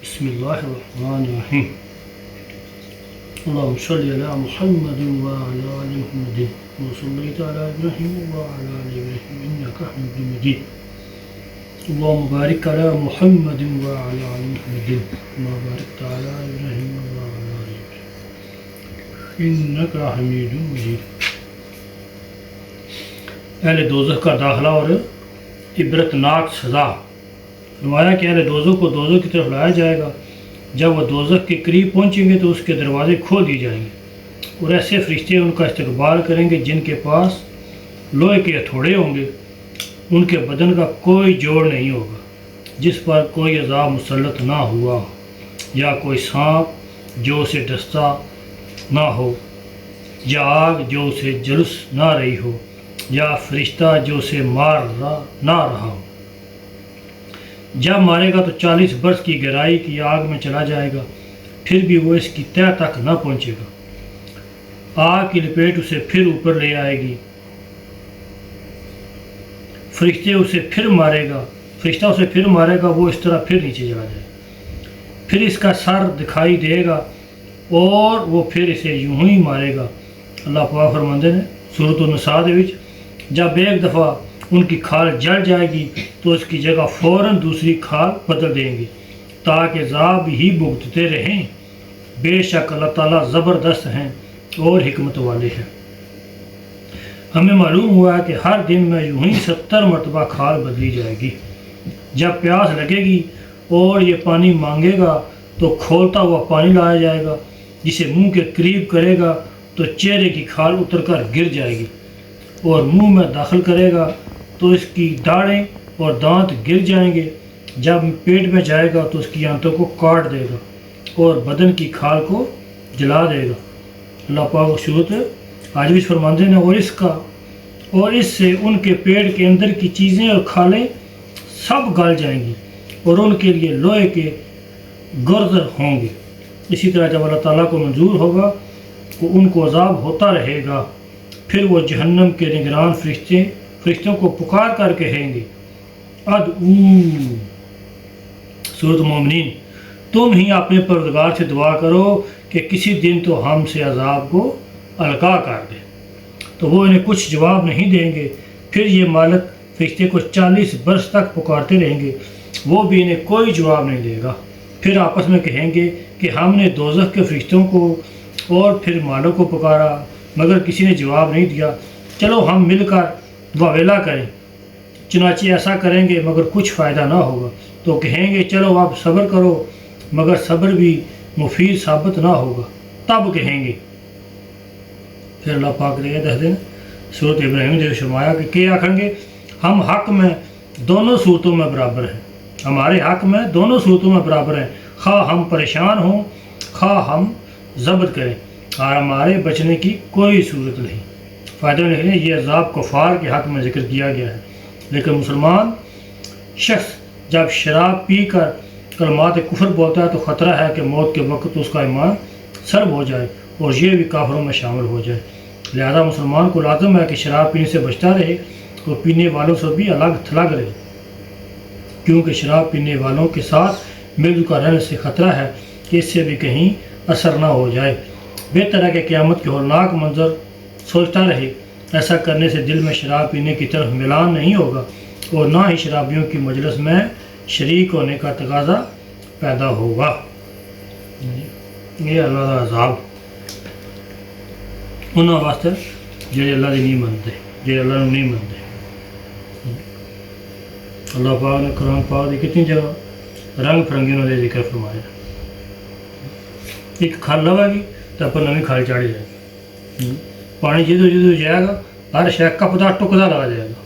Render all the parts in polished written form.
بسم اللہ الرحمن الرحیم اللہم صلی علی محمد وعلی آل محمد وصلیت علی ابراہیم وعلی آل ابراہیم انکا حمید مجید اللہم بارک علی محمد وعلی آل محمد وما بارکت علی ابراہیم وعلی آل ابراہیم انکا حمید مجید۔ اہل دوزخ کا داخلہ اور عبرتناک سزا۔ فرمایا کہ اہل دوزخ کو دوزخ کی طرف لایا جائے گا، جب وہ دوزخ کے قریب پہنچیں گے تو اس کے دروازے کھول دیے جائیں گے اور ایسے فرشتے ان کا استقبال کریں گے جن کے پاس لوہے کے ہتھوڑے ہوں گے، ان کے بدن کا کوئی جوڑ نہیں ہوگا جس پر کوئی عذاب مسلط نہ ہوا، یا کوئی سانپ جو اسے ڈستا نہ ہو، یا آگ جو اسے جلس نہ رہی ہو، یا فرشتہ جو اسے مار نہ رہا ہو۔ جب مارے گا تو 40 برس کی گہرائی کی آگ میں چلا جائے گا، پھر بھی وہ اس کی تہہ تک نہ پہنچے گا۔ آگ کی لپیٹ اسے پھر اوپر لے آئے گی، فرشتہ اسے پھر مارے گا، وہ اس طرح پھر نیچے چلا جائے گا۔ پھر اس کا سر دکھائی دے گا اور وہ پھر اسے یوں ہی مارے گا۔ اللہ پاک فرماندے نے سورۃ النساء دے وچ، جب ایک دفعہ ان کی کھال جل جائے گی تو اس کی جگہ فوراً دوسری کھال بدل دیں گے تاکہ عذاب ہی بھگتتے رہیں۔ بے شک اللہ تعالیٰ زبردست ہیں اور حکمت والے ہیں۔ ہمیں معلوم ہوا ہے کہ ہر دن میں یوں ہی 70 مرتبہ کھال بدلی جائے گی۔ جب پیاس لگے گی اور یہ پانی مانگے گا تو کھولتا ہوا پانی لایا جائے گا، جسے منہ کے قریب کرے گا تو چہرے کی کھال اتر کر گر جائے گی، اور منہ میں داخل کرے گا تو اس کی داڑھیں اور دانت گر جائیں گے۔ جب پیٹ میں جائے گا تو اس کی آنتوں کو کاٹ دے گا اور بدن کی کھال کو جلا دے گا۔ اللہ پاک صورت آج بھی فرماندے ہیں، اور اس سے ان کے پیٹ کے اندر کی چیزیں اور کھالیں سب گل جائیں گی اور ان کے لیے لوہے کے گرز ہوں گے۔ اسی طرح جب اللہ تعالیٰ کو منظور ہوگا تو ان کو عذاب ہوتا رہے گا، پھر وہ جہنم کے نگران فرشتوں کو پکار کر کہیں گے، ادعو سورۃ مومنین، تم ہی اپنے پروردگار سے دعا کرو کہ کسی دن تو ہم سے عذاب کو القا کر دے۔ تو وہ انہیں کچھ جواب نہیں دیں گے۔ پھر یہ مالک فرشتے کو 40 برس تک پکارتے رہیں گے، وہ بھی انہیں کوئی جواب نہیں دے گا۔ پھر آپس میں کہیں گے کہ ہم نے دوزخ کے فرشتوں کو اور پھر مالک کو پکارا مگر کسی نے جواب نہیں دیا، چلو ہم مل کر واویلا کریں۔ چنانچہ ایسا کریں گے مگر کچھ فائدہ نہ ہوگا، تو کہیں گے چلو اب صبر کرو، مگر صبر بھی مفید ثابت نہ ہوگا۔ تب کہیں گے، پھر اللہ پاک نے دس دن سورۃ ابراہیم نے فرمایا کہ کیا آکھیں گے، ہم حق میں دونوں صورتوں میں برابر ہیں، ہمارے حق میں دونوں صورتوں میں برابر ہیں، خواہ ہم پریشان ہوں خواہ ہم ضبط کریں، اور ہمارے بچنے کی کوئی صورت نہیں۔ فائدہ نہیں ہے، یہ عذاب کفار کے حق میں ذکر کیا گیا ہے، لیکن مسلمان شخص جب شراب پی کر کلمات کفر بولتا ہے تو خطرہ ہے کہ موت کے وقت اس کا ایمان سلب ہو جائے اور یہ بھی کافروں میں شامل ہو جائے۔ لہذا مسلمان کو لازم ہے کہ شراب پینے سے بچتا رہے اور پینے والوں سے بھی الگ تھلگ رہے، کیونکہ شراب پینے والوں کے ساتھ مل جل کر رہنے سے خطرہ ہے کہ اس سے بھی کہیں اثر نہ ہو جائے۔ بہتر ہے کہ قیامت کے ہولناک منظر سوچتا رہے، ایسا کرنے سے دل میں شراب پینے کی طرف میلان نہیں ہوگا اور نہ ہی شرابیوں کی مجلس میں شریک ہونے کا تقاضا پیدا ہوگا۔ یہ اللہ کا عذاب انہوں واسطے جڑے اللہ دی نہیں منتے، جڑے اللہ نوں نہیں منتے۔ اللہ پاک نے قرآن پاک دی کتنی جگہ رنگ فرنگیوں دے ذکر فرمایا۔ ایک کھال لگا گی تو اپر نویں کھال چاڑی جائے گی، پانی جدو جائے گا ہر شے کپدا ٹکدا لگا جائے گا۔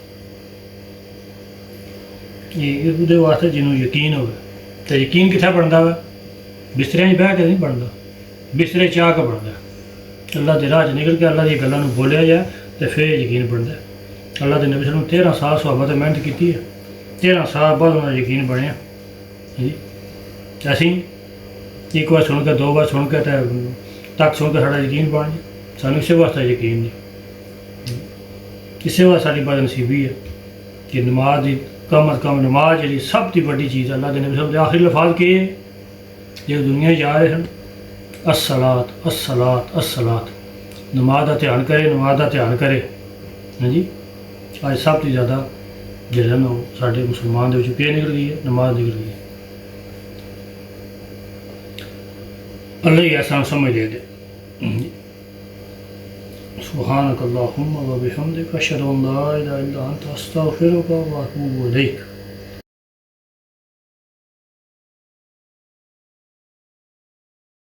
یہ واسطے جنہوں یقین ہوگا، تو یقین کتنا بنتا ہے؟ بسترے بہ کے نہیں بنتا، بسترے چاہ کے بنتا ہے۔ اللہ کے راہ نکل کے اللہ کی گلوں بولیا جائے تو پھر یقین بنتا ہے۔ اللہ کے نبی صلی اللہ علیہ وسلم 13 سال صحابہ نے محنت کی ہے، 13 سال بعد انہوں نے یقین بنیا۔ جی ایسی ایک بار سن کے، 2 بار سن کے تک سن کے ساڑا یقین بن جائے، سانوں اسے واسطے یقین نہیں، اسے واسطے ساری بد نصیبی ہے کہ نماز دی کم از کم نماز جی سب کی بڑی چیز ہے۔ اللہ کے نبی صلی اللہ علیہ وسلم کے آخری لفاظ کے یہ دنیا جا رہے ہیں الصلاۃ الصلاۃ الصلاۃ نماز کا دھیان کرے نماز کا دھیان کرے ہاں جی اج سب تو زیادہ جڑا نا سارے مسلمان دے وچوں کیا نکل گئی ہے نماز نکل گئی ہے اللہ ہی احسان سمجھ دے سبحانک اللہم و بحمدک اشہد ان لا الہ الا انت استغفرک و اتوب الیک